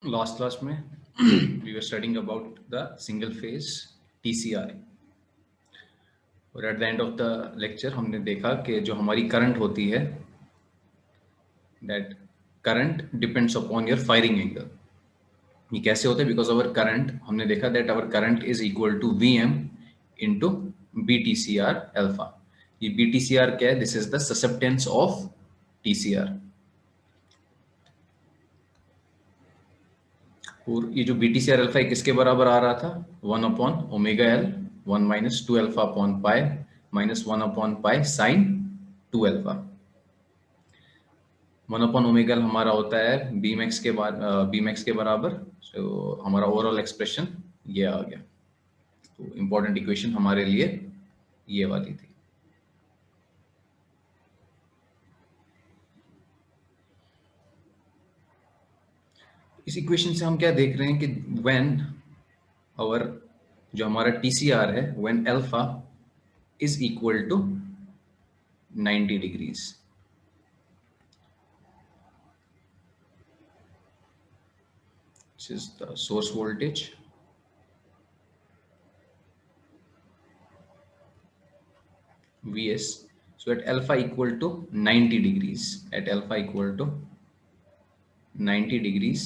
Last class में we were studying about the single phase TCR और at the end of the lecture हमने देखा कि जो हमारी current होती है that current depends upon your firing angle. ये कैसे होता है? Because our current हमने देखा that our current is equal to Vm into BTCR alpha. ये BTCR क्या है? This is the susceptance of TCR. और ये जो BTCR अल्फा है किसके बराबर आ रहा था? 1 upon omega L 1 minus 2 alpha upon pi minus 1 upon pi sine 2 alpha. 1 upon omega L हमारा होता है बीमैक्स के बराबर. सो हमारा ओवरऑल एक्सप्रेशन ये आ गया. तो इंपॉर्टेंट इक्वेशन हमारे लिए ये वाली थी. इस इक्वेशन से हम क्या देख रहे हैं कि व्हेन और जो हमारा TCR है when alpha is equal to 90 degrees. This is the source voltage. Vs. So at alpha equal to 90 degrees. At alpha equal to 90 degrees.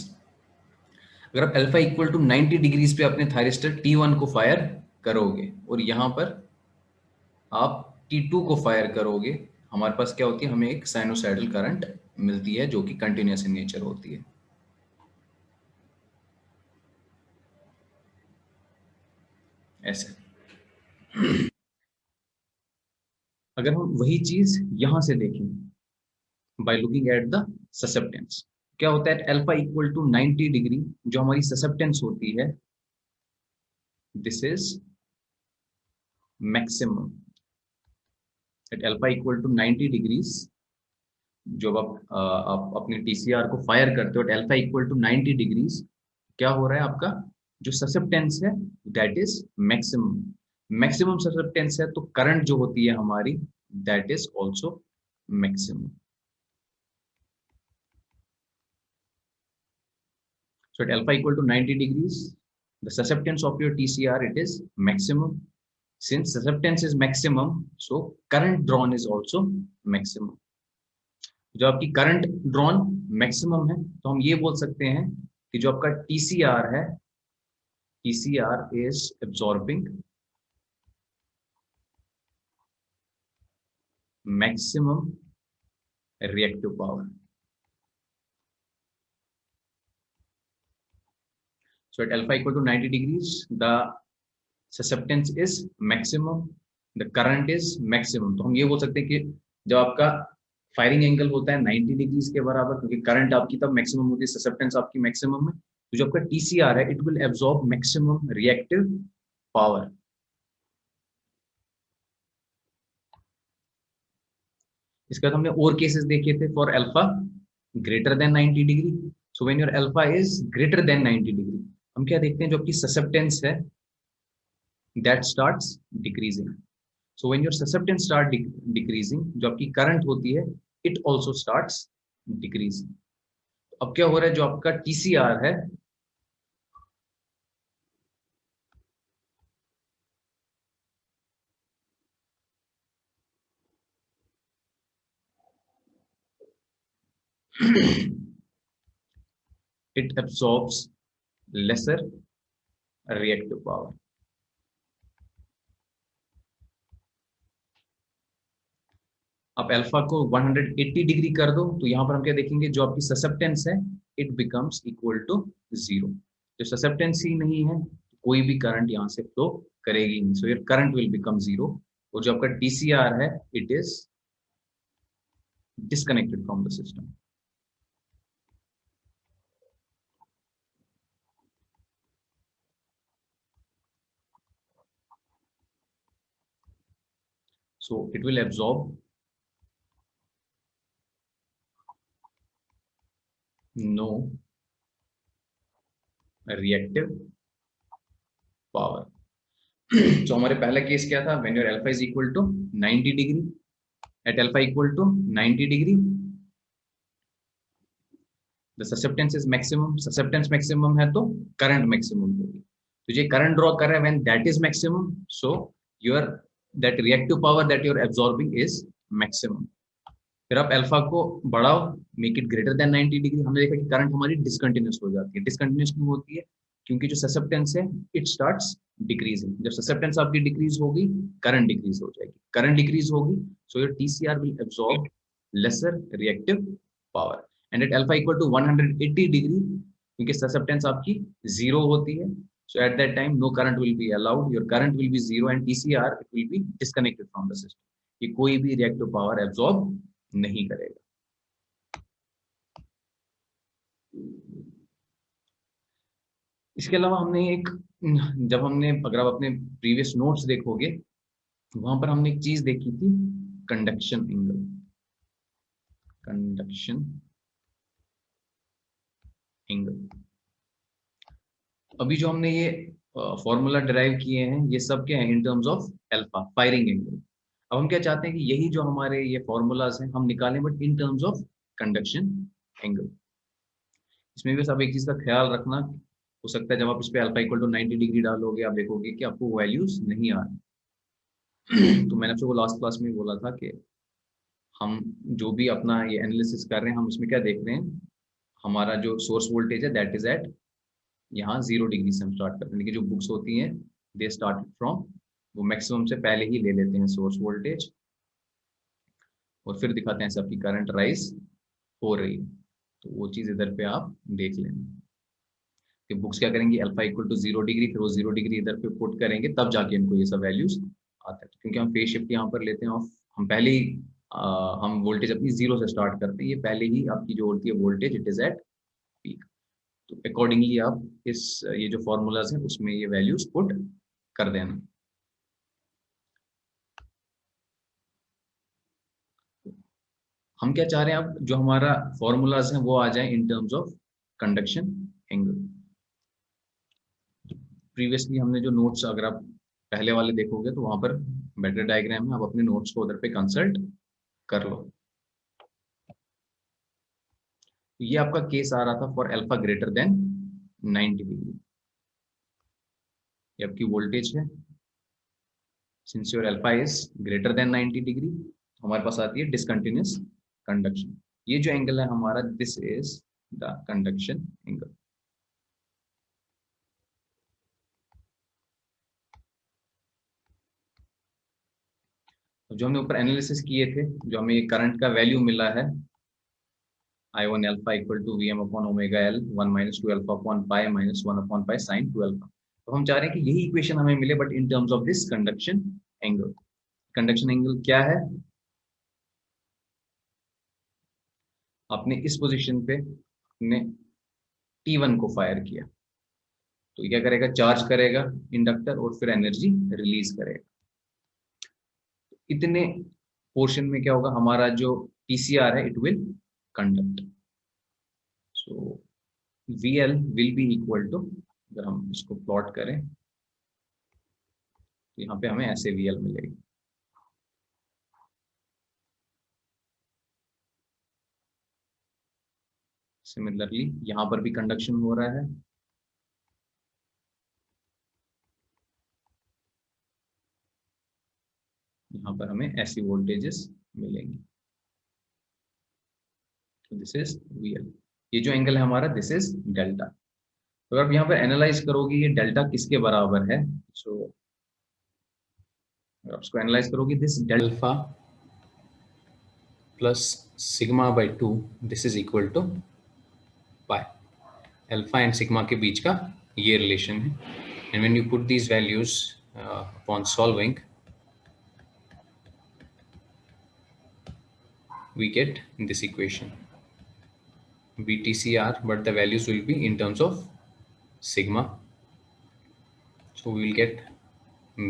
अगर आप अल्फा इक्वल टू 90 डिग्रीज पे अपने थायरिस्टर T1 को fire करोगे और यहां पर आप T2 को फायर करोगे, हमारे पास क्या होती है? हमें एक साइनोसाइडल करंट मिलती है जो कि कंटिन्यूअस इन नेचर होती है. ऐसे अगर हम वही चीज यहां से देखें by looking at the susceptance, क्या होता है? अल्फा इक्वल टू 90 डिग्री जो हमारी ससेप्टेंस होती है, this is maximum. At alpha equal to 90 degrees जब आप अपने TCR को फायर करते हो at alpha equal to 90 degrees, क्या हो रहा है? आपका जो ससेप्टेंस है that is maximum. Maximum susceptance है तो करंट जो होती है हमारी that is also maximum. So at alpha equal to 90 degrees, the susceptance of your TCR, it is maximum. Since susceptance is maximum, so current drawn is also maximum. जो आपकी current drawn maximum है तो हम ये बोल सकते हैं कि जो आपका TCR है, TCR is absorbing maximum reactive power. So at alpha equal to 90 degrees, the susceptance is maximum, the current is maximum. तो हम ये बोल सकते हैं कि जब आपका फायरिंग एंगल होता है 90 डिग्रीज के बराबर, क्योंकि करंट आपकी तब मैक्सिमम होती है, ससेप्टेंस आपकी मैक्सिमम है, तो जो आपका TCR है it will absorb maximum reactive power. इसके बाद हमने और केसेस देखे थे for alpha greater than 90 degree. So when your alpha is greater than 90 degree, हम क्या देखते हैं? जो आपकी ससेप्टेंस है that starts decreasing. So when your susceptance start decreasing, जो आपकी करंट होती है it also starts decreasing. अब क्या हो रहा है? जो आपका TCR है it absorbs lesser reactive power. आप अल्फा को 180 डिग्री कर दो तो यहां पर हम क्या देखेंगे? जो आपकी ससेप्टेंस है इट बिकम्स इक्वल टू 0. जो ससेप्टेंस ही नहीं है कोई भी करंट यहां से फ्लो करेगी नहीं. So your current will become 0. और जो आपका TCR है it is disconnected from the system. So it will absorb no reactive power. तो हमारे पहला केस क्या था? When your alpha is equal to 90 degree, at alpha equal to 90 degree, the susceptance is maximum, susceptance maximum है तो current maximum होगी। तो ये करंट ड्रॉ कर रहा है when that is maximum, so your that reactive power that you are absorbing is maximum. फिर आप अल्फा को बढ़ाओ, make it greater than 90 degree. हमने देखा कि करंट हमारी डिसकंटिन्यूस हो जाती है। डिसकंटिन्यूस क्यों होती है? क्योंकि जो ससेप्टेंस है इट स्टार्ट्स डिक्रीजिंग। जब ससेप्टेंस आपकी डिक्रीज होगी, करंट डिक्रीज हो जाएगी। करंट डिक्रीज होगी, so your TCR will absorb lesser reactive power and at alpha equal to 180 degree, क्योंकि ससेप्टेंस आपकी जीरो होती है, so at that time no current will be allowed, your current will be zero and TCR it will be disconnected from the system। ये कोई भी reactive power absorb नहीं करेगा। इसके अलावा हमने एक, जब हमने, अगर आप अपने प्रीवियस नोट्स देखोगे, वहां पर हमने एक चीज देखी थी, कंडक्शन एंगल। कंडक्शन एंगल, अभी जो हमने ये फॉर्मूला डिराइव किए हैं, ये सब क्या है? इन terms of alpha, firing angle. अब हम क्या चाहते हैं कि यही जो हमारे ये फॉर्मूलाज हैं हम निकालें, but in terms of conduction angle. इसमें भी सब एक चीज का ख्याल रखना, हो सकता है जब आप इस पे अल्फा इक्वल टू 90 डिग्री डालोगे, आप देखोगे कि आपको वैल्यूज नहीं आ रही। तो मैंने आपको लास्ट क्लास में बोला था कि हम जो भी अपना ये एनालिसिस कर रहे हैं, हम इसमें क्या देख रहे हैं, हमारा जो सोर्स वोल्टेज है दैट इज एट, यहाँ 0 डिग्री से हम स्टार्ट करते हैं। लेकिन जो बुक्स होती हैं दे स्टार्ट फ्रॉम, वो मैक्सिमम से पहले ही ले लेते हैं सोर्स वोल्टेज, और फिर दिखाते हैं ऐसे आपकी करंट राइज हो रही है। तो वो चीज़ इधर पे आप देख लेना कि बुक्स क्या करेंगी, अल्फा इक्वल टू 0 डिग्री, फिर वो 0 डिग्री इधर पे पुट करेंगे, तब जाके इनको ये सब वैल्यूज आता है। क्योंकि हम फेज शिफ्ट यहाँ पर लेते हैं ऑफ, हम पहले ही हम वोल्टेज अपनी 0 से स्टार्ट करते हैं, ये पहले ही आपकी जो होती है voltage it is at peak. तो अकॉर्डिंगली आप इस ये जो फॉर्मूलाज हैं उसमें ये वैल्यूज पुट कर देना। हम क्या चाह रहे हैं, अब जो हमारा फॉर्मूलाज हैं वो आ जाए इन terms of conduction angle. Previously हमने जो नोट्स, अगर आप पहले वाले देखोगे तो वहां पर बेटर डायग्राम है, आप अपने नोट्स को उधर पे कंसल्ट कर लो। ये आपका केस आ रहा था for alpha greater than 90 degree. ये आपकी वोल्टेज है, since your alpha is greater than 90 degree, हमारे पास आती है डिसकंटिन्यूअस कंडक्शन। ये जो एंगल है हमारा, this is the conduction angle. जो हमने ऊपर एनालिसिस किए थे, जो हमें ये करंट का वैल्यू मिला है, I1 alpha equal to Vm upon omega L 1 minus 2 alpha upon pi minus 1 upon pi sin 2 alpha। तो हम चाह रहे हैं कि यही इक्वेशन हमें मिले, but in terms of this conduction angle. Conduction angle क्या है? आपने इस पोजीशन पे अपने T1 को फायर किया, तो ये क्या करेगा, चार्ज करेगा इंडक्टर और फिर एनर्जी रिलीज करेगा। इतने पोर्शन में क्या होगा, हमारा जो पीसीआर है it will conduct. So VL will be equal to, अगर हम इसको प्लॉट करें तो यहाँ पे हमें ऐसे VL मिलेगी। सिमिलरली यहाँ पर भी कंडक्शन हो रहा है, यहाँ पर हमें ऐसी वोल्टेजेस मिलेंगी। तो दिस इज VL। ये जो एंगल है हमारा, दिस इज डेल्टा। तो आप यहाँ पर एनालाइज करोगे ये डेल्टा किसके बराबर है, सो आप इसको एनालाइज करोगे, this delta plus sigma by 2, this is equal to pi. Alpha and sigma के बीच का ये रिलेशन है, and when you put these values upon solving we get this equation VTCR, but the values will be in terms of sigma, so we will get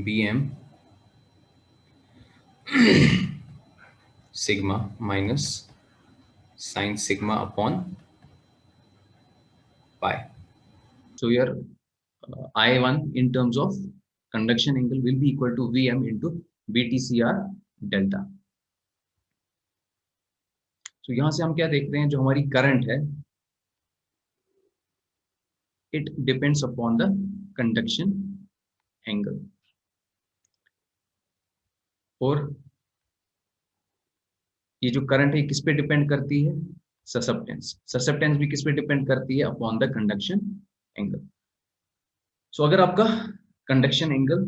BM sigma minus sin sigma upon pi. So your I1 in terms of conduction angle will be equal to VM into BTCR delta। तो यहां से हम क्या देख रहे हैं, जो हमारी करंट है it depends upon the conduction angle. और ये जो करंट है किस पे डिपेंड करती है? ससेप्टेंस। ससेप्टेंस भी किस पे डिपेंड करती है? Upon the conduction angle. So अगर आपका कंडक्शन एंगल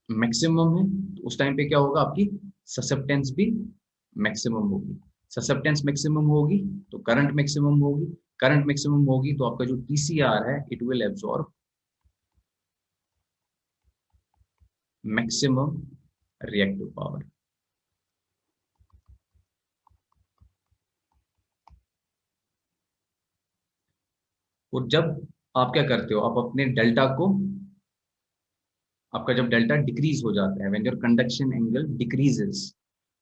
मैक्सिमम है तो उस टाइम पे क्या होगा? आपकी ससेप्टेंस भी मैक्सिमम होगी। ससेप्टेंस मैक्सिमम होगी तो करंट मैक्सिमम होगी। करंट मैक्सिमम होगी तो आपका जो टीसीआर है it will absorb maximum reactive power. और जब आप क्या करते हो? आप अपने डेल्टा को, आपका जब डेल्टा डिक्रीज हो जाता है, when your conduction angle decreases,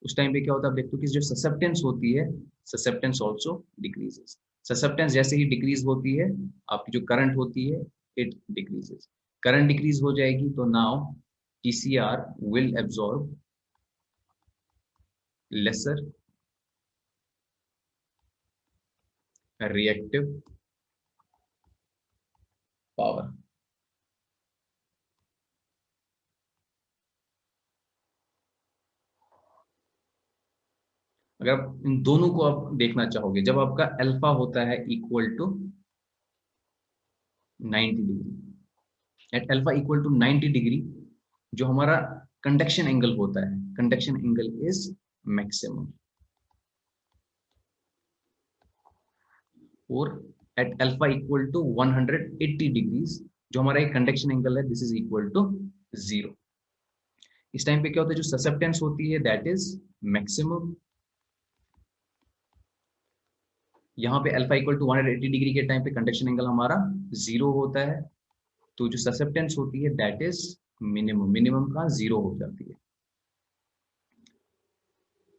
उस टाइम पे क्या होता है? आप देखते हो कि जो ससेप्टेंस होती है, ससेप्टेंस आल्सो डिक्रीजेस। ससेप्टेंस जैसे ही डिक्रीज होती है, आपकी जो करंट होती है इट डिक्रीजेस। करंट डिक्रीज हो जाएगी तो now TCR will absorb lesser reactive power. अगर आप इन दोनों को आप देखना चाहोगे, जब आपका अल्फा होता है equal to 90 degree, at alpha equal to 90 degree जो हमारा कंडक्शन एंगल होता है, कंडक्शन एंगल इज मैक्सिमम। और at alpha equal to 180 degrees जो हमारा एक कंडक्शन एंगल है, दिस इज इक्वल टू 0। इस टाइम पे क्या होता है? जो ससेप्टेंस होती है दैट इज मैक्सिमम। यहाँ पे अल्फा इक्वल टू 180 डिग्री के टाइम पे कंडक्शन एंगल हमारा 0 होता है, तो जो ससेप्टेंस होती है दैट इज मिनिमम। मिनिमम का 0 हो जाती है।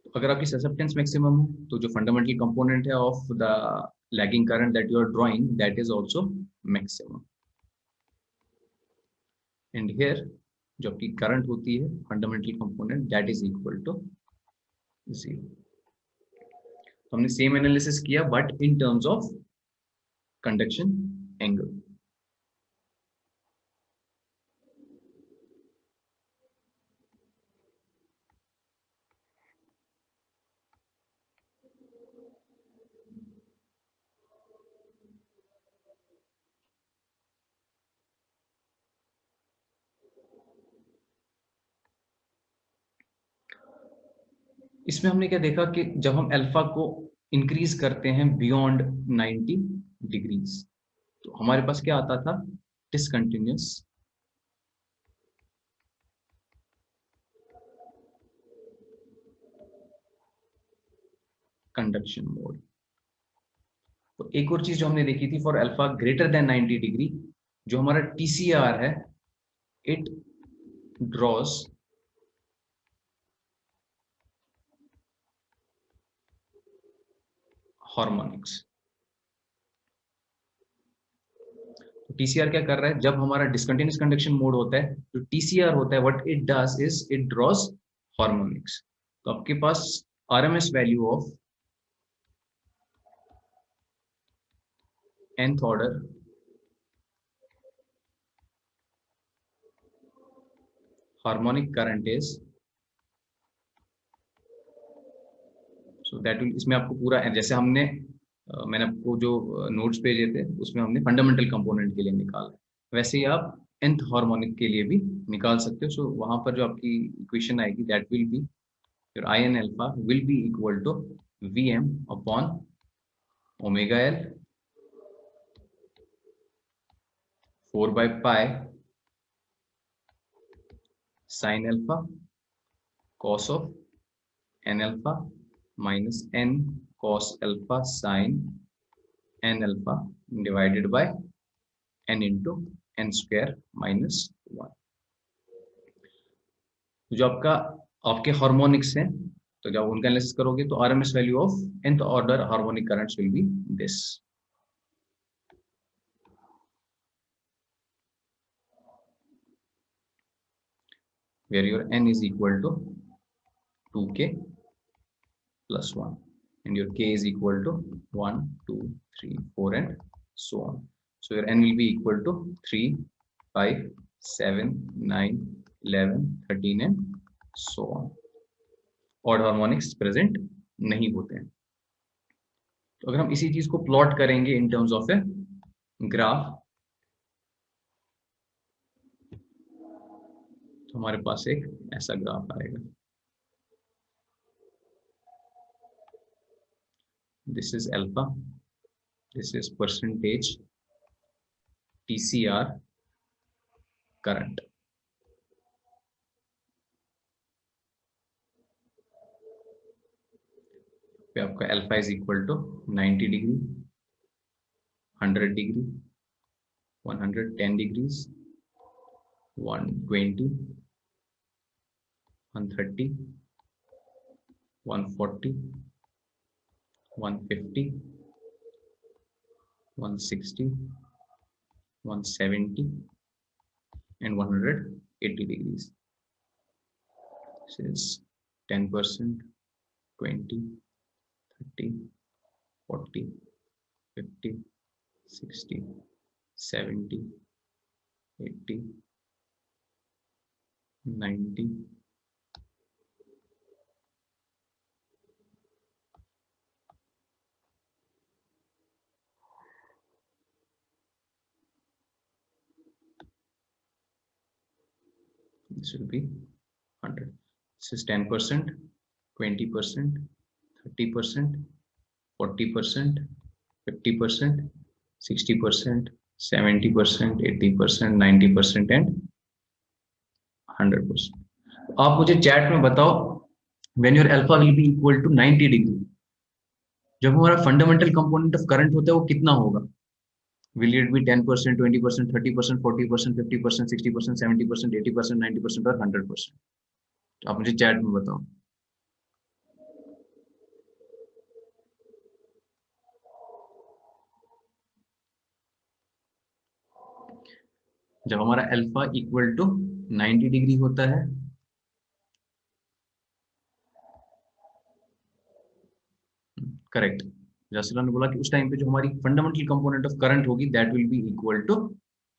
तो अगर आपकी ससेप्टेंस मैक्सिमम है तो जो फंडामेंटल कंपोनेंट है of the lagging current that you are drawing that is also maximum. And here जो आपकी करंट होती है fundamental component that is equal to 0। तो हमने सेम एनालिसिस किया but in terms of conduction angle. इसमें हमने क्या देखा कि जब हम अल्फा को इंक्रीज करते हैं बियॉन्ड 90 डिग्रीज तो हमारे पास क्या आता था? Discontinuous conduction mode. तो एक और चीज जो हमने देखी थी, for alpha greater than 90 degree जो हमारा टीसीआर है इट ड्रॉज हार्मोनिक्स। तो टीसीआर क्या कर रहा है? जब हमारा डिसकंटिन्यूअस कंडक्शन मोड होता है तो टीसीआर होता है what it does is it draws harmonics. तो आपके पास RMS value of nth order harmonic current is, so that will, इसमें आपको पूरा जैसे हमने मैंने आपको जो नोट्स भेजे थे उसमें हमने फंडामेंटल कंपोनेंट के लिए निकाला है, वैसे ही आप nth हार्मोनिक के लिए भी निकाल सकते हो। सो वहां पर जो आपकी इक्वेशन आएगी that will be your I n alpha will be equal to V M upon omega L 4/पाई sine alpha cos of n alpha minus n cos alpha sine n alpha divided by n into n square minus 1। जो आपका आपके harmonics हैं तो जब उनका analysis करोगे तो RMS value of nth order harmonic currents will be this. where your n is equal to 2k plus 1 and your k is equal to 1 2 3 4 and so on. So your n will be equal to 3, 5, 7, 9, 11, 13 and so on. Odd harmonics present नहीं होते हैं. तो अगर हम इसी चीज को plot करेंगे in terms of a graph, तो हमारे पास एक ऐसा ग्राफ आएगा. This is alpha, this is percentage TCR current. पे आपका alpha is equal to 90 degree, 100 degree, 110 degrees, 120, 130, 140, 150, 160, 170 and 180 degrees. This is 10%, 20, 30, 40, 50, 60, 70, 80, 90, this will be 100. This is 10%, 20%, 30%, 40%, 50%, 60%, 70%, 80%, 90% and 100%. आप मुझे चैट में बताओ, when your alpha will be equal to 90 degree, जब हमारा fundamental component of current होता है वो कितना होगा? Will it be 10%, 20%, 30%, 40%, 50%, 60%, 70%, 80%, 90% और 100%? आप मुझे चैट में बताओ. जब हमारा अल्फा इक्वल टू 90 डिग्री होता है, करेक्ट, जैसे ने बोला कि उस टाइम पे जो हमारी फंडामेंटल कंपोनेंट ऑफ करंट होगी that will be equal to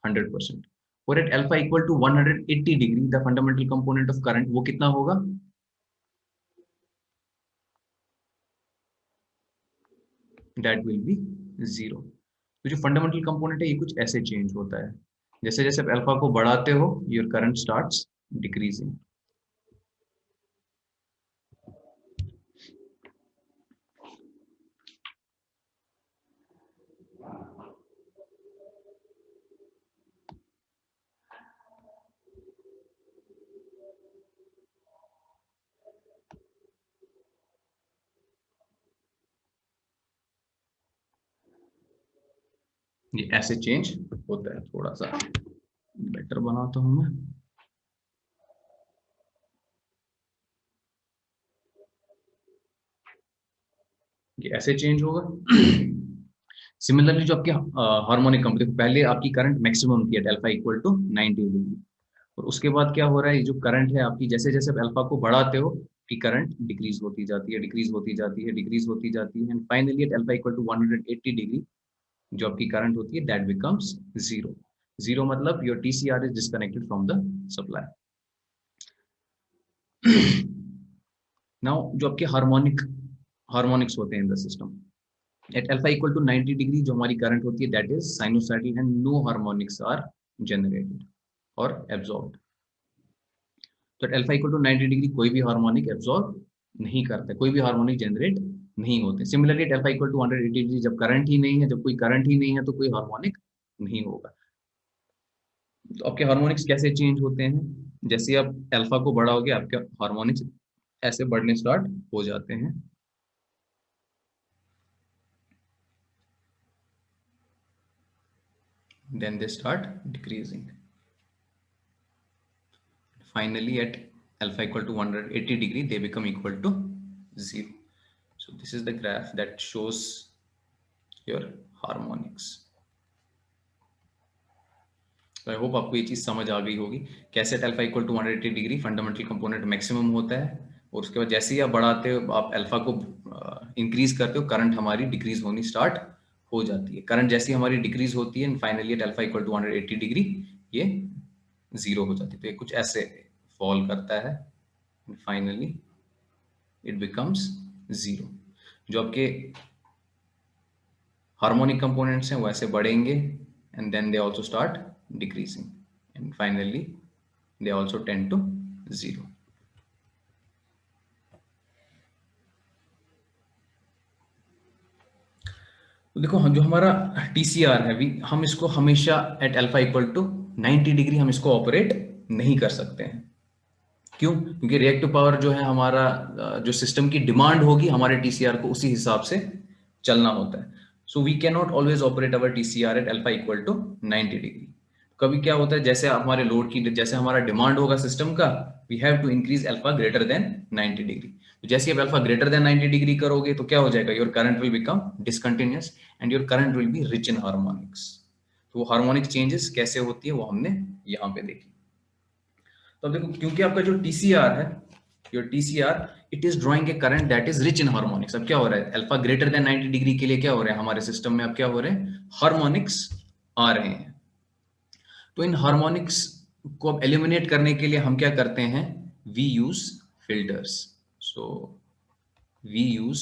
100%. और at alpha equal to 180 degree the fundamental component of current वो कितना होगा? That will be 0. तो जो फंडामेंटल कंपोनेंट है ये कुछ ऐसे चेंज होता है, जैसे जैसे आप अल्फा को बढ़ाते हो योर करंट स्टार्ट्स डिक्रीजिंग. ये ऐसे चेंज होता है. थोड़ा सा बेटर बनाता हूं मैं. ये ऐसे चेंज होगा. सिमिलरली जो आपके हार्मोनिक कंपोनेंट, पहले आपकी करंट मैक्सिमम थी at alpha equal to 90 degree, और उसके बाद क्या हो रहा है, ये जो करंट है आपकी जैसे जैसे आप अल्फा को बढ़ाते हो कि करंट डिक्रीज होती जाती है, डिक्रीज होती जाती है, डिक्रीज होती जाती है, and finally at alpha equal to 180 degree जो आपकी करंट होती है दैट बिकम्स 0. 0 मतलब your TCR is disconnected from the supply. Now जो आपके हार्मोनिक्स होते हैं in the system, at alpha equal to 90 degree जो हमारी करंट होती है that is sinusoidal and no harmonics are generated और एब्जॉर्ब्ड. तो at alpha equal to 90 degree कोई भी हार्मोनिक एब्जॉर्ब नहीं करता, कोई भी हार्मोनिक जनरेट नहीं होते. Similarly at alpha equal to 180 degree जब करंट ही नहीं है, जब कोई करंट ही नहीं है तो कोई हार्मोनिक नहीं होगा. तो आपके हार्मोनिक्स कैसे चेंज होते हैं? जैसे आप अल्फा को बढ़ाओगे आपके हार्मोनिक्स ऐसे बढ़ने स्टार्ट हो जाते हैं. Then they start decreasing. Finally, at alpha equal to 180 degree, they become equal to 0. So this is the graph that shows your harmonics. So I hope आपको ये चीज समझ आ गई होगी कैसे alpha equal to 180 degree fundamental component maximum होता है, और उसके बाद जैसे ही आप बढ़ाते हो, आप अल्फा को इंक्रीज करते हो, करंट हमारी डिक्रीज होनी स्टार्ट हो जाती है। करंट जैसी हमारी डिक्रीज होती है, finally at alpha equal to 180 degree ये जीरो हो जाती है। तो ये कुछ ऐसे फॉल करता है, फाइनली इट बिकम्स जीरो। जो आपके हार्मोनिक कंपोनेंट्स हैं वो ऐसे बढ़ेंगे and then they also start decreasing and finally they also tend to zero. तो देखो जो हमारा TCR है भी, हम इसको हमेशा at alpha equal to 90 degree हम इसको ऑपरेट नहीं कर सकते हैं। क्यों? क्योंकि रिएक्टिव पावर जो है हमारा जो सिस्टम की डिमांड होगी हमारे TCR को उसी हिसाब से चलना होता है। So we can not always operate our TCR at alpha equal to 90 degree. कभी क्या होता है, जैसे हमारे लोड की, जैसे हमारा डिमांड होगा सिस्टम का, we have to increase alpha greater than 90 degree. तो जैसे आप अल्फा ग्रेटर देन 90 डिग्री करोगे तो क्या हो जाएगा, your current will become discontinuous and your current will be rich in harmonics. तो वो हार्मोनिक चेंजेस कैसे होती है वो हमने यहाँ पे देखी। तो अब देखो, क्योंकि आपका जो TCR है, your TCR it is drawing a current that is rich in harmonics. अब क्या हो रहा है, अल्फा ग्रेटर देन 90 डिग्री के लिए क्या हो रहा है हमारे सिस्टम में, अब क्या हो रहे हैं, हार्मोनिक्स आ रहे हैं। तो इन हार्मोनिक्स को अब एलिमिनेट करने के लिए हम क्या करते हैं, we use filters. So we use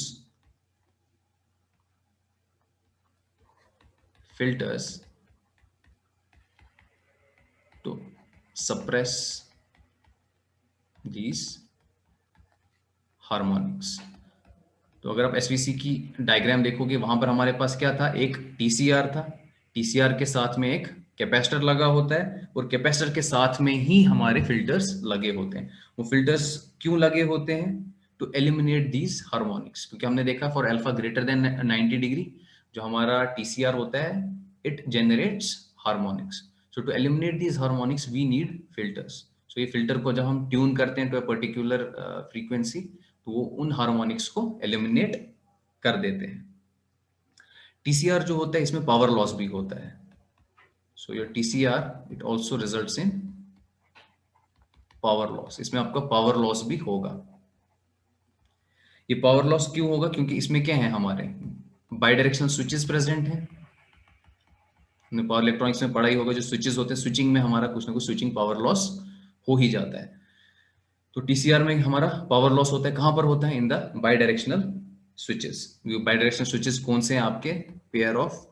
filters to suppress these harmonics। तो अगर आप एसवीसी की डायग्राम देखोगे, वहां पर हमारे पास क्या था, एक TCR था, TCR के साथ में एक कैपेसिटर लगा होता है और कैपेसिटर के साथ में ही हमारे फिल्टर्स लगे होते हैं। वो फिल्टर्स क्यों लगे होते हैं, टू एलिमिनेट दीज हार्मोनिक्स। क्योंकि हमने देखा for alpha greater than 90 degree जो हमारा TCR होता है it generates harmonics. So to eliminate these harmonics we need filters. So ये फिल्टर को जब हम ट्यून करते हैं टू अ पर्टिकुलर फ्रीक्वेंसी तो वो उन हार्मोनिक्स को एलिमिनेट कर देते हैं। TCR जो होता है इसमें पावर लॉस भी होता है। So your TCR it also results in power loss. इसमें आपका पावर लॉस भी होगा। ये पावर लॉस क्यों होगा, क्योंकि इसमें क्या है, हमारे बाइडायरेक्शनल स्विचेस प्रेजेंट हैं। हमने पावर इलेक्ट्रॉनिक्स में पढ़ा ही होगा, जो स्विचेस होते हैं स्विचिंग में हमारा कुछ ना कुछ स्विचिंग पावर लॉस हो ही जाता है। तो TCR में हमारा पावर लॉस होता है, कहां पर होता है, in the bidirectional switches. Bidirectional switches कौन से हैं आपके, pair of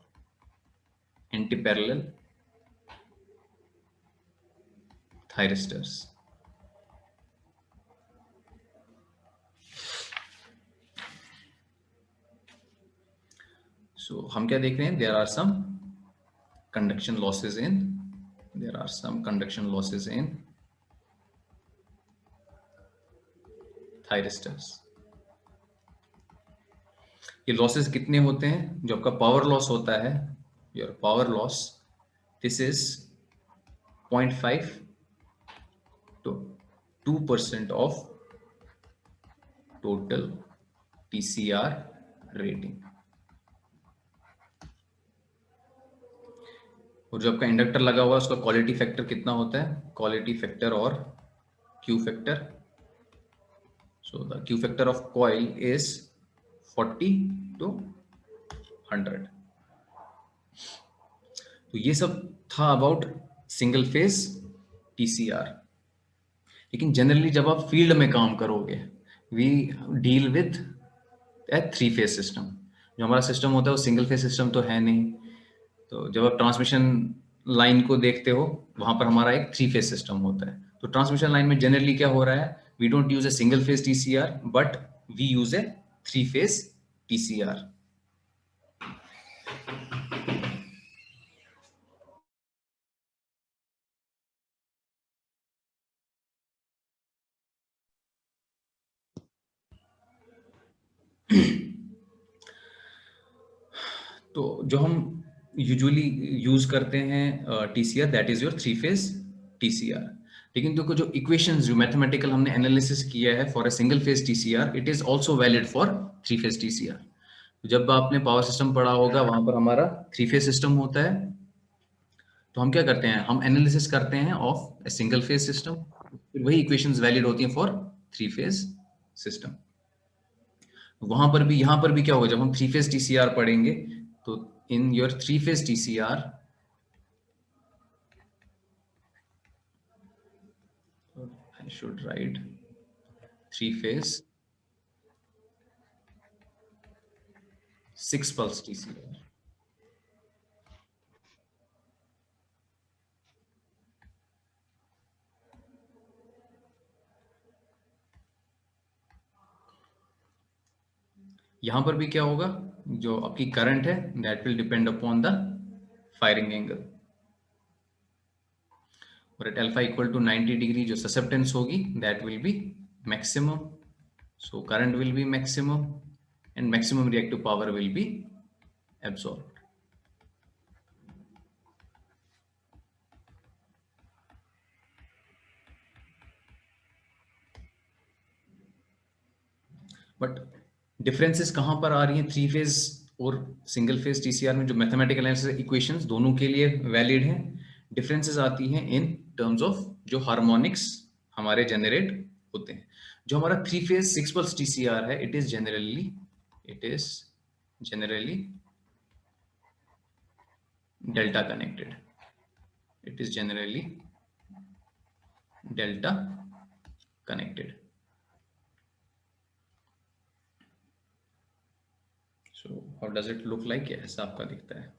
anti parallel thyristors. So हम क्या देख रहे हैं, there are some conduction losses in thyristors. ये लॉसेस कितने होते हैं, जो आपका पावर लॉस होता है, your power loss, this is 0.5 to 2% of total TCR rating. और जो आपका इंडक्टर लगा हुआ है उसका क्वालिटी फैक्टर कितना होता है, क्वालिटी फैक्टर और Q factor. So the Q factor of coil is 40 to 100। तो ये सब था अबाउट सिंगल फेज TCR। लेकिन जनरली जब आप फील्ड में काम करोगे, we deal with a 3 phase system. जो हमारा सिस्टम होता है वो सिंगल फेज सिस्टम तो है नहीं। तो जब आप ट्रांसमिशन लाइन को देखते हो वहां पर हमारा एक 3 फेज सिस्टम होता है। तो ट्रांसमिशन लाइन में जनरली क्या हो रहा है, we don't use a single phase TCR but we use a 3 phase TCR। तो जो हम यूजुअली यूज करते हैं TCR that is your 3 phase TCR। लेकिन देखो जो इक्वेशंस जो मैथमेटिकल हमने एनालिसिस किया है for a single phase TCR it is also valid for 3 phase TCR। जब आपने पावर सिस्टम पढ़ा होगा वहां पर हमारा 3 फेज सिस्टम होता है। तो हम क्या करते हैं, हम एनालिसिस करते हैं of A single phase system, फिर वही इक्वेशंस वैलिड होती हैं फॉर 3 फेज सिस्टम। वहां पर भी, यहाँ पर भी क्या होगा, जब हम 3 फेज TCR पढ़ेंगे तो in your three-phase TCR, I should write three-phase 6-pulse TCR. यहां पर भी क्या होगा, जो आपकी करंट है that will depend upon the firing angle, और at alpha equal to 90 degree जो ससेप्टेंस होगी that will be maximum, so current will be maximum and maximum reactive power will be absorbed. But differences कहां पर आ रही हैं three phase और single phase TCR में? जो मैथमेटिकल इक्वेशंस दोनों के लिए वैलिड हैं. डिफरेंसेस आती हैं इन टर्म्स ऑफ जो हार्मोनिक्स हमारे जनरेट होते हैं. जो हमारा थ्री फेज 6-pulse टीसीआर है, it is generally delta connected. It is generally delta connected. So how does it look like? ऐसा आपका दिखता है.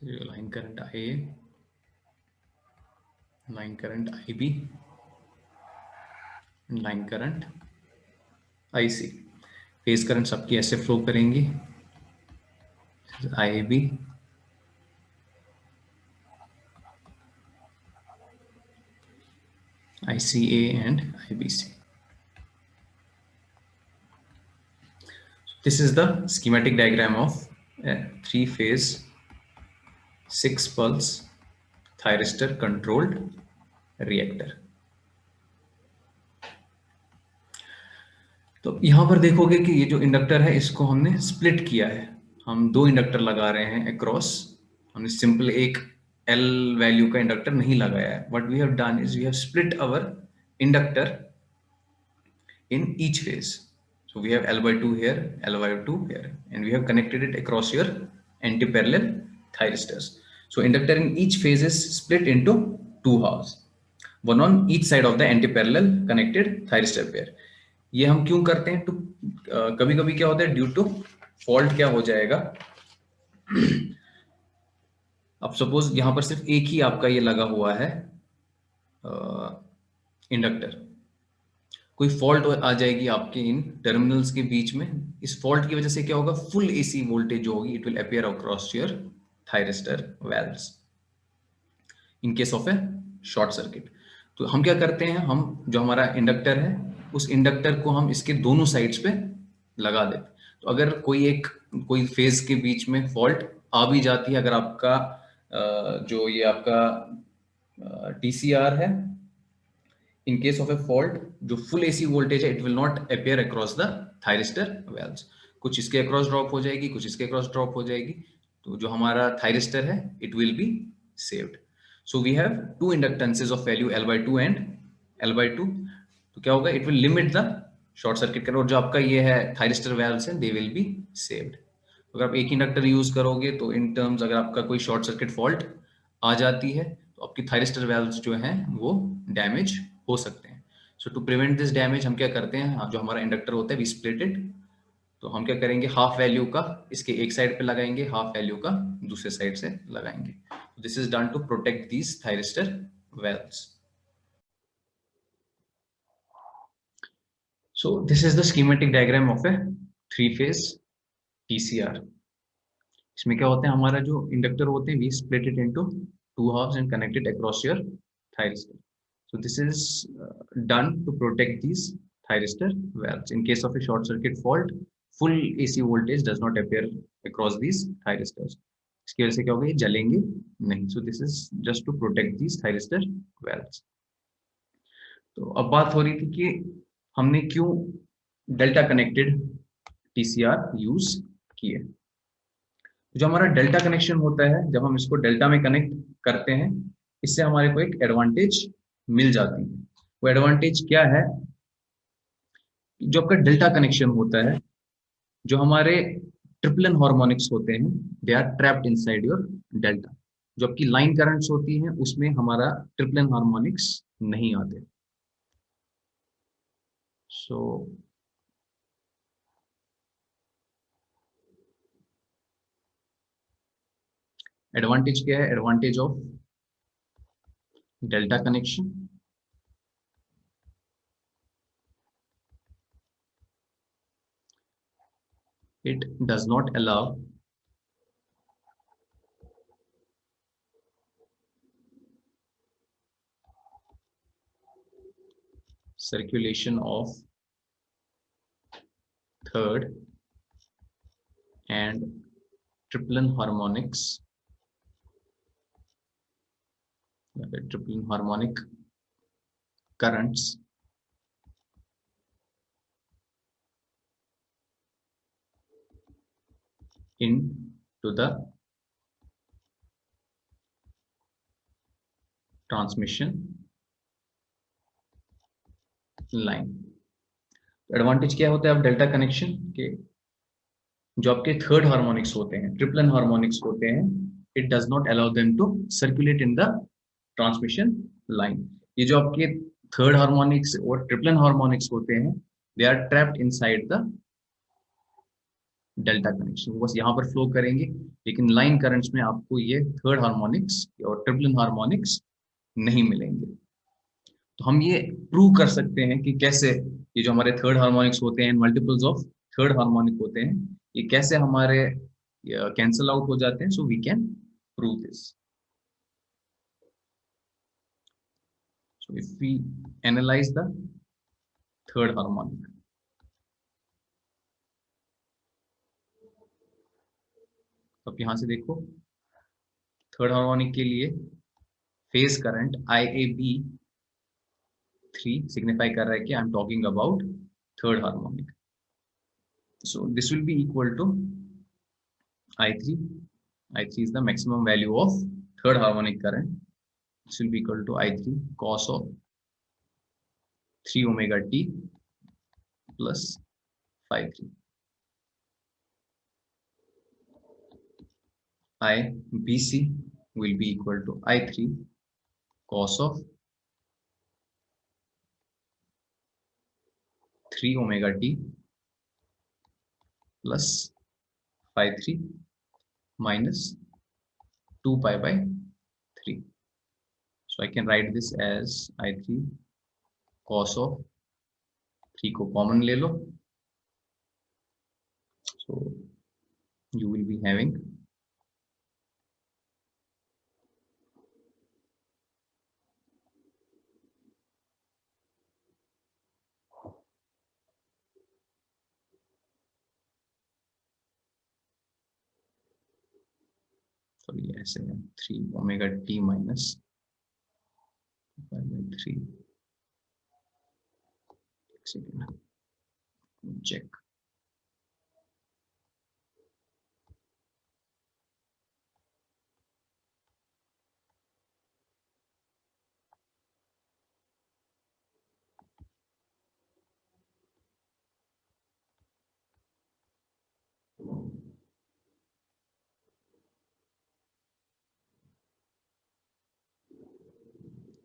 Line current IA, line current IB, line current IC. Phase current सबकी ऐसे flow करेंगी, IAB, ICA and IBC. This is the schematic diagram of a three-phase 6-pulse thyristor controlled reactor. तो यहां पर देखोगे कि ये जो इंडक्टर है इसको हमने स्प्लिट किया है. हम दो इंडक्टर लगा रहे हैं अक्रॉस. हमने सिंपल एक L वैल्यू का इंडक्टर नहीं लगाया है. What we have done is we have split our inductor in each phase. So we have L by 2 here, L by 2 here, and we have connected it across your anti-parallel thyristors. So inductor in each phase is split into two halves, one on each side of the anti-parallel connected thyristor pair. ये हम क्यों करते हैं? तो कभी कभी क्या होता है, ड्यू टू फॉल्ट क्या हो जाएगा. अब सपोज यहां पर सिर्फ एक ही आपका ये लगा हुआ है इंडक्टर, कोई फॉल्ट आ जाएगी आपके इन टर्मिनल्स के बीच में. इस फॉल्ट की वजह से क्या होगा, फुल एसी वोल्टेज जो होगी it will appear across your thyristor valves in case of A short circuit. तो हम क्या करते हैं, हम जो हमारा इंडक्टर है उस इंडक्टर को हम इसके दोनों साइड्स पे लगा देते। तो अगर कोई फेज के बीच में फॉल्ट आ भी जाती है, अगर आपका जो ये आपका टीसीआर है, in case of A fault जो फुल एसी वोल्टेज है, it will not appear across the thyristor valves. कुछ इसके अक्रॉस ड्रॉप हो जाएगी, कुछ इसके अक्रॉस ड्रॉप हो जाएगी, तो जो हमारा थायरिस्टर है it will be saved. So we have two inductances of value L/2 and L/2। तो क्या होगा, it will limit the short circuit current, और जो आपका ये है थायरिस्टर वेल्व्स हैं दे विल बी सेव्ड। अगर आप एक इंडक्टर यूज करोगे तो इन टर्म्स अगर आपका कोई शॉर्ट सर्किट फॉल्ट आ जाती है तो आपकी थायरिस्टर वेल्व्स जो हैं वो डैमेज हो सकते हैं। सो टू प्रिवेंट दिस डैमेज हम क्या करते हैं, जो हमारा इंडक्टर होता है वी स्प्लिट इट। तो हम क्या करेंगे, हाफ वैल्यू का इसके एक साइड पे लगाएंगे, हाफ वैल्यू का दूसरे साइड से लगाएंगे। This is done to protect these thyristor valves. So this is the schematic diagram of a three-phase TCR. इसमें क्या होता है, हमारा जो इंडक्टर होते हैं we split it into two halves and connect it across your thyristor. So this is done to protect these thyristor valves. In case of a short circuit fault, full AC voltage does not appear across these thyristors. इसकी वजह से क्या होगा, ये जलेंगे नहीं। So this is just to protect these thyristor valves. तो अब बात हो रही थी कि हमने क्यों डेल्टा कनेक्टेड टीसीआर यूज किए। जो हमारा डेल्टा कनेक्शन होता है, जब हम इसको डेल्टा में कनेक्ट करते हैं, इससे हमारे को एक एडवांटेज मिल जाती है। वो एडवांटेज क्या है, जो आपका डेल्टा कनेक्शन होता है, जो हमारे ट्रिप्लन हार्मोनिक्स होते हैं they are trapped inside your delta. जो आपकी लाइन करंट्स होती हैं उसमें हमारा ट्रिप्लन हार्मोनिक्स नहीं आते। सो एडवांटेज क्या है, advantage of delta connection, it does not allow circulation of third and triplen harmonics, triplen harmonic currents into the transmission line। Advantage क्या होता है अब डेल्टा कनेक्शन के, जो आपके थर्ड हार्मोनिक्स होते हैं, ट्रिप्लन हार्मोनिक्स होते हैं, it does not allow them to circulate in the transmission line. ये जो आपके थर्ड हार्मोनिक्स और ट्रिप्लन हार्मोनिक्स होते हैं they are trapped inside the delta connection, बस यहाँ पर फ्लो करेंगे, लेकिन लाइन करंट्स में आपको ये थर्ड हार्मोनिक्स और ट्रिप्लन हार्मोनिक्स नहीं मिलेंगे। तो हम ये प्रूव कर सकते हैं कि कैसे ये जो हमारे थर्ड हार्मोनिक्स होते हैं, मल्टीपल्स ऑफ थर्ड हार्मोनिक होते हैं, ये कैसे हमारे कैंसल आउट हो जाते हैं। So we can prove this. So if we analyse the third harmonic, तो आप यहां से देखो, थर्ड हार्मोनिक के लिए फेज करंट IAB 3 सिग्निफाई कर रहा है कि I am talking about third harmonic. So this will be equal to I3. I3 is the maximum value of third harmonic current. This will be equal to I3 cos of 3 omega t plus phi 3. IBC will be equal to I3 cos of 3 omega t plus phi 3 minus 2 pi by 3. So I can write this as I3 cos of 3 को common ले लो, so you will be having sorry ऐसे है 3 omega t minus 2π/3 second check.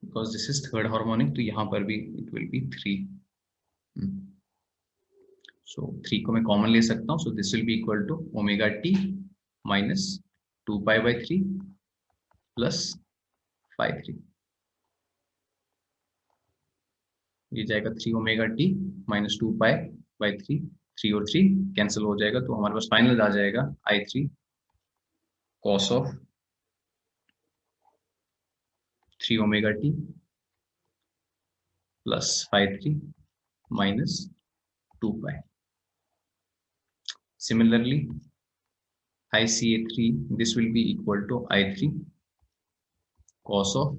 Because this is third harmonic तो यहाँ पर भी it will B 3। सो 3 को मैं कॉमन ले सकता हूँ, so this will be equal to omega t minus 2π/3 plus 5/3। ये जाएगा 3 ओमेगा टी माइनस 2π/3, 3 और 3 कैंसिल हो जाएगा, तो हमारे पास फाइनल आ जाएगा I3 cos of 3 omega t plus 5/3 minus 2π। Similarly, ICA3, this will be equal to I3 cos of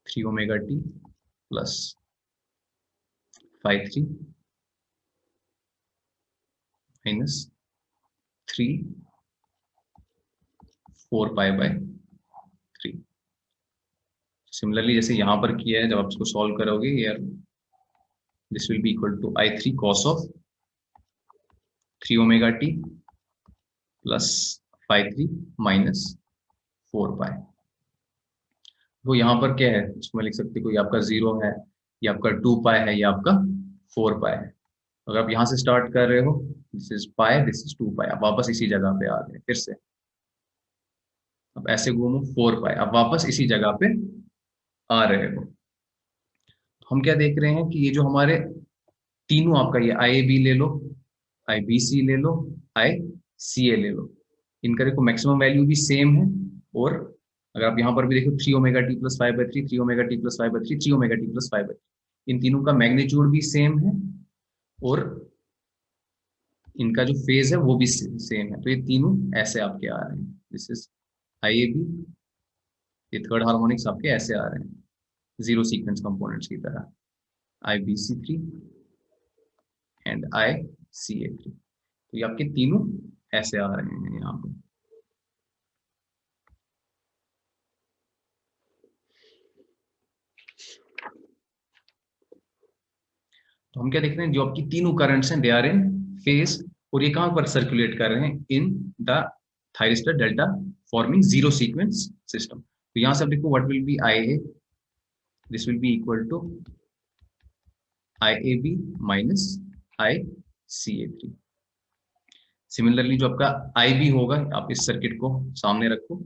3 omega t plus 5/3 minus 3 4π/3। Similarly, जैसे यहाँ पर किया है, जब आप इसको सॉल्व करोगे यार, this will be equal to I3 cos of 3 omega t plus 5/3 minus 4π। वो यहाँ पर क्या है, इसमें लिख सकते कोई आपका 0 है, या आपका 2π है, या आपका 4π है। अगर आप यहाँ से स्टार्ट कर रहे हो, this is pi, this is 2π, आप वापस इसी जगह पे आ गए फिर से। अब ऐसे घूमो 4π, आप वापस इसी जगह पे आ रहे हो। हम क्या देख रहे हैं कि ये जो हमारे तीनों, आपका ये IAB ले लो, IBC ले लो, ICA ले लो, इनका देखो मैक्सिमम वैल्यू भी सेम है। और अगर आप यहाँ पर भी देखो 3 omega t plus 5/3, 3 omega t plus 5/3, 3 omega t plus 5/3, इन तीनों का मैग्नीट्यूड भी सेम है और इनका जो फेज है वो भी सेम है। तो ये तीनों ऐसे आपके आ रहे हैं, दिस इज IAB, ये थर्ड हार्मोनिक्स आपके ऐसे आ रहे हैं जीरो सीक्वेंस कंपोनेंट्स की तरह, IBC3 एंड ICA3। तो ये आपके तीनों ऐसे आ रहे हैं यहाँ पे। तो हम क्या देख रहे हैं, जो आपकी तीनों करंट्स हैं दे आर इन फेज, और ये कहां पर सर्कुलेट कर रहे हैं, in the thyristor delta forming zero sequence system. तो यहां से आप देखो what will be IA, this will be equal to IAB minus ICA3। Similarly जो आपका IB होगा, आप इस सर्किट को सामने रखो,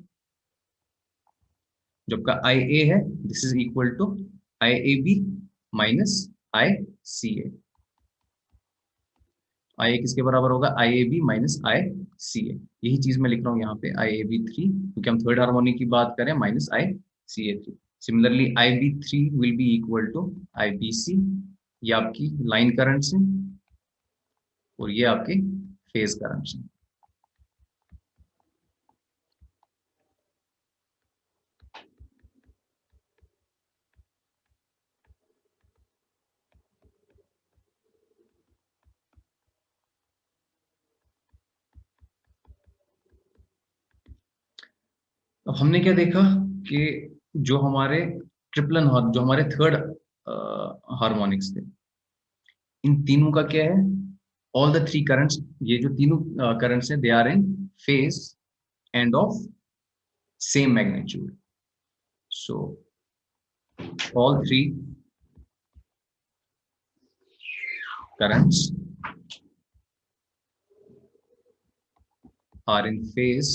जो आपका IA है, this is equal to IAB minus ICA। IA किसके बराबर होगा, IAB माइनस ICA। यही चीज मैं लिख रहा हूँ यहाँ पे IAB3, क्योंकि हम थर्ड हार्मोनिक की बात करें, minus ICA3। Similarly IB3 will be equal to IBC, ये आपकी लाइन करंट्स हैं और ये आपके फेज करंट्स हैं। अब हमने क्या देखा कि जो हमारे ट्रिपलन, जो हमारे थर्ड हार्मोनिक्स थे, इन तीनों का क्या है, ऑल द थ्री करंट्स, ये जो तीनों करंट्स हैं, they are in phase and of same magnitude. So all three currents are in phase,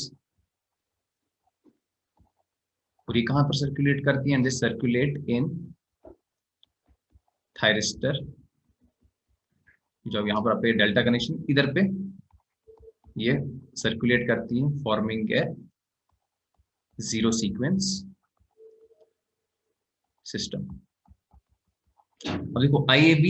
और ये कहां पर सर्कुलेट करती है, and they circulate in thyristor. जब यहाँ पर आपके डेल्टा कनेक्शन इधर पे ये सर्कुलेट करती है, forming a zero sequence system. अब देखो IAB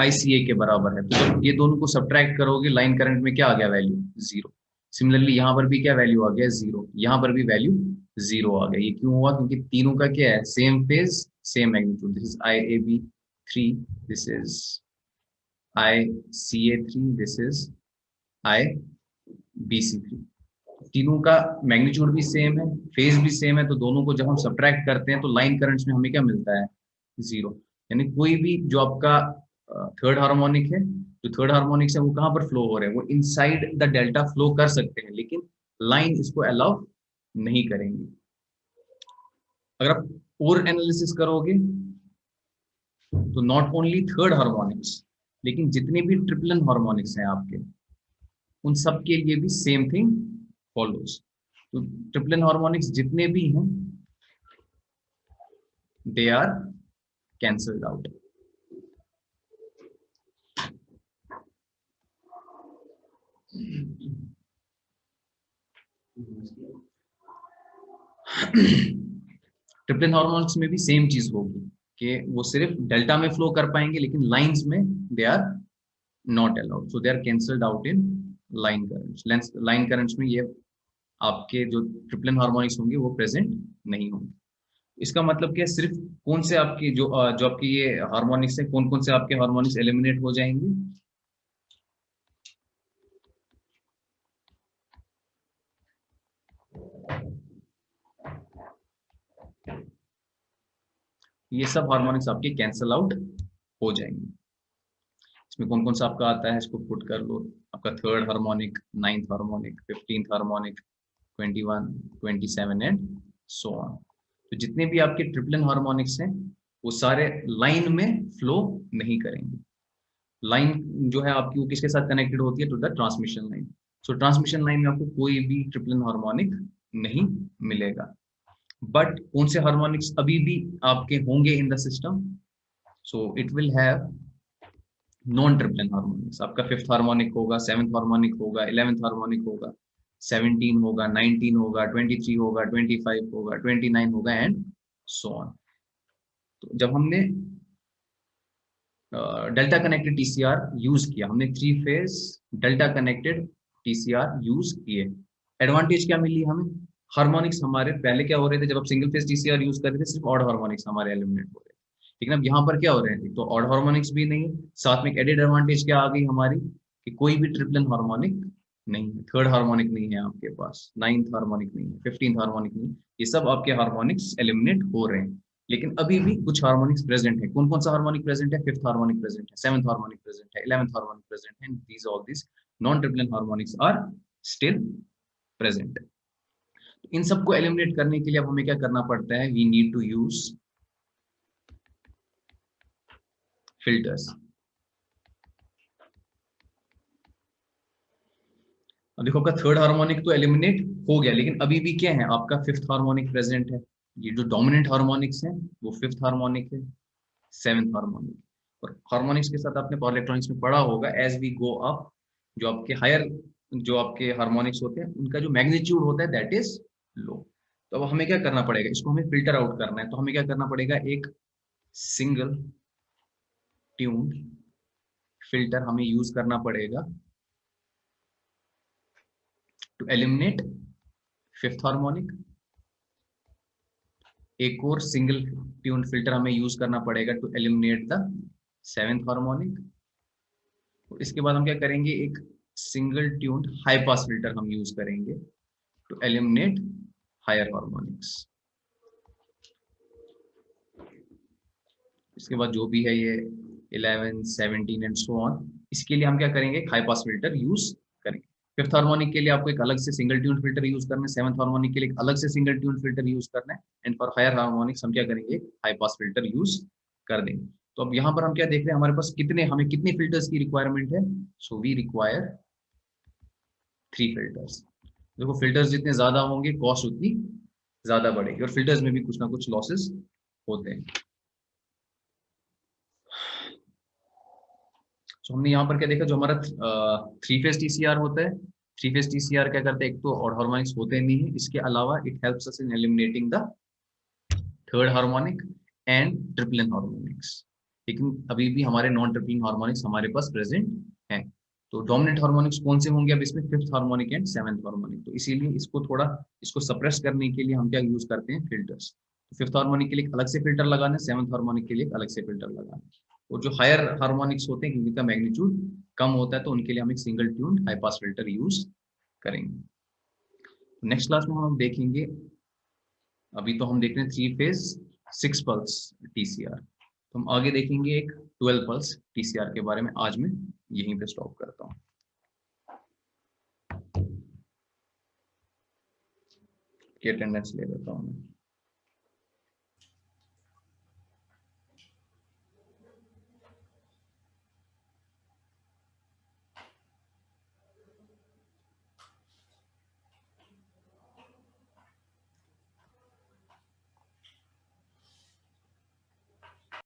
ICA के बराबर है, तो जब ये दोनों को सब्ट्रैक्ट करोगे, लाइन करंट में क्या आ गया वैल्यू, 0। सिमिलरली यहाँ पर भी क्या वैल्यू आ गया, जीरो, यहाँ पर भी वैल्यू जीरो आ गया। ये क्यों हुआ, क्योंकि तीनों का क्या है, same phase same magnitude. This is I A B 3, this is I C A 3, this is I B C 3। तीनों का मैग्नीट्यूड भी सेम है, फेज भी सेम है, तो दोनों को जब हम सब्ट्रैक्ट करते हैं तो लाइन करंट्स में हमें क्या मिलता है, जीरो। यानी कोई भी जो आपका थर्ड हार्मोनिक है, जो थर्ड हार्मोनिक्स है वो कहाँ पर फ्लो हो रहे हैं, वो इनसाइड द डेल्टा फ्लो कर सकते हैं, लेकिन लाइन इसको अलाउ नहीं करेंगी। अगर आप और एनालिसिस करोगे तो नॉट ओनली थर्ड हार्मोनिक्स, लेकिन जितने भी ट्रिपलन हार्मोनिक्स हैं आपके, उन सब के लिए भी सेम थिंग फॉलोज। तो ट्रिपलन हार्मोनिक्स जितने भी हैं, they are cancelled out. Triplen harmonics में भी सेम चीज होगी कि वो सिर्फ डेल्टा में फ्लो कर पाएंगे, लेकिन लाइंस में they are not allowed, so they are cancelled out in line currents. Line currents में ये आपके जो ट्रिपलन हार्मोनिक्स होंगे वो प्रेजेंट नहीं होंगे। इसका मतलब क्या है, सिर्फ कौन से आपकी जो आपकी ये हार्मोनिक्स है, कौन कौन से आपके हार्मोनिक्स एलिमिनेट हो जाएंगे, ये सब हार्मोनिक्स आपके कैंसल आउट हो जाएंगे। इसमें कौन कौन सा आपका आता है, इसको पुट कर लो। आपका third harmonic, ninth harmonic, 15th harmonic, 21, 27 and so on. तो जितने भी आपके ट्रिपलन हार्मोनिक्स हैं वो सारे लाइन में फ्लो नहीं करेंगे। लाइन जो है आपकी वो किसके साथ कनेक्टेड होती है, to the transmission line. So transmission line में आपको कोई भी ट्रिपलन हार्मोनिक नहीं मिलेगा। बट कौन से हार्मोनिक्स अभी भी आपके होंगे in the system, so it will have non triplen harmonics. आपका फिफ्थ हार्मोनिक होगा, सेवंथ हार्मोनिक होगा, 11th हार्मोनिक होगा, 17 होगा, 19 होगा, 23 होगा, 25 होगा, 29 होगा एंड सो ऑन। तो जब हमने डेल्टा कनेक्टेड टीसीआर यूज किया, हमने three phase delta connected TCR use किए, एडवांटेज क्या मिली हमें, हार्मोनिक्स हमारे पहले क्या हो रहे थे, जब आप सिंगल फेज टीसीआर यूज कर रहे थे, सिर्फ ऑड हार्मोनिक्स हमारे एलिमिनेट हो रहे थे। लेकिन अब यहाँ पर क्या हो रहे हैं, तो ऑड हार्मोनिक्स भी नहीं, साथ में एक एडेड एडवांटेज क्या आ गई हमारी, कि कोई भी ट्रिपलन हार्मोनिक नहीं है, थर्ड हार्मोनिक नहीं है आपके पास, नाइन्थ हार्मोनिक नहीं है, 15th हार्मोनिक नहीं, ये सब आपके हार्मोनिक्स एलिमिनेट हो रहे हैं। लेकिन अभी भी कुछ हार्मोनिक्स प्रेजेंट है। कौन कौन सा हार्मोनिक प्रेजेंट है, फिफ्थ हार्मोनिक प्रेजेंट है, सेवंथ हार्मोनिक प्रेजेंट है, 11th हार्मोनिक प्रेजेंट है, these all this non triplen harmonics are still present. इन सबको एलिमिनेट करने के लिए अब हमें क्या करना पड़ता है, we need to use filters. अब देखो आपका थर्ड हार्मोनिक तो एलिमिनेट हो गया, लेकिन अभी भी क्या है, आपका फिफ्थ हार्मोनिक प्रेजेंट है। ये जो डोमिनेंट हार्मोनिक्स हैं वो फिफ्थ हार्मोनिक है, सेवंथ हार्मोनिक। और हार्मोनिक्स के साथ आपने पावर इलेक्ट्रॉनिक्स में पढ़ा होगा, एज वी गो अप, जो आपके हायर जो आपके हार्मोनिक्स होते हैं उनका जो मैग्नीट्यूड होता है दैट इज लो। तो अब हमें क्या करना पड़ेगा, इसको हमें फिल्टर आउट करना है। तो हमें क्या करना पड़ेगा, एक सिंगल ट्यून्ड फिल्टर हमें यूज करना पड़ेगा टू एलिमिनेट फिफ्थ हार्मोनिक। एक और सिंगल ट्यून फिल्टर हमें यूज करना पड़ेगा to eliminate the seventh harmonic. तो इसके बाद हम क्या करेंगे, एक single tuned high pass filter हम यूज करेंगे टू एलिमिनेट हायर हार्मोनिक्स। इसके बाद जो भी है ये 11, 17 एंड सो ऑन, इसके लिए हम क्या करेंगे, हाई पास फिल्टर यूज करेंगे। फिफ्थ हार्मोनिक के लिए आपको एक अलग से सिंगल ट्यून फिल्टर यूज करना है, सेवंथ हार्मोनिक के लिए एक अलग से सिंगल ट्यून फिल्टर यूज करना है, एंड फॉर हायर हार्मोनिक्स हम क्या करेंगे, हाई पास फिल्टर यूज कर देंगे। तो अब यहाँ पर हम क्या देख रहे हैं, हमारे पास हमें कितने फिल्टर्स की रिक्वायरमेंट है, सो वी रिक्वायर 3 फिल्टर्स। देखो फिल्टर्स जितने ज्यादा होंगे कॉस्ट उतनी ज्यादा बढ़ेगी, और फिल्टर्स में भी कुछ ना कुछ लॉसेस होते हैं। तो हमने यहाँ पर क्या देखा, जो हमारा थ्री फेज टीसीआर होता है, थ्री फेज टीसीआर क्या करते हैं, एक तो ऑड हार्मोनिक्स होते नहीं है, इसके अलावा it helps us in eliminating the third harmonic and triplen harmonics. लेकिन अभी भी हमारे नॉन ट्रिपलन हार्मोनिक्स हमारे पास प्रेजेंट हैं। तो डोमिनेंट हार्मोनिक्स कौन से होंगे अब इसमें? Fifth harmonic and seventh harmonic. तो इसीलिए इसको थोड़ा इसको सप्रेस करने के लिए हम क्या यूज करते हैं? फिल्टर्स। तो फिफ्थ हार्मोनिक के लिए अलग से फिल्टर लगाना, सेवंथ हार्मोनिक के लिए अलग से फिल्टर लगाना। और जो हायर हार्मोनिक्स होते हैं क्योंकि उनका मैग्नीट्यूड कम होता है तो उनके लिए हम एक single tune high pass filter use करेंगे। नेक्स्ट क्लास में हम देखेंगे, अभी तो हम देख रहे हैं 3 फेज 6 पल्स टीसीआर, तो हम आगे देखेंगे एक 12 पल्स टीसीआर के बारे में। आज मैं यहीं पे स्टॉप करता हूँ। की अटेंडेंस ले लेता हूँ मैं।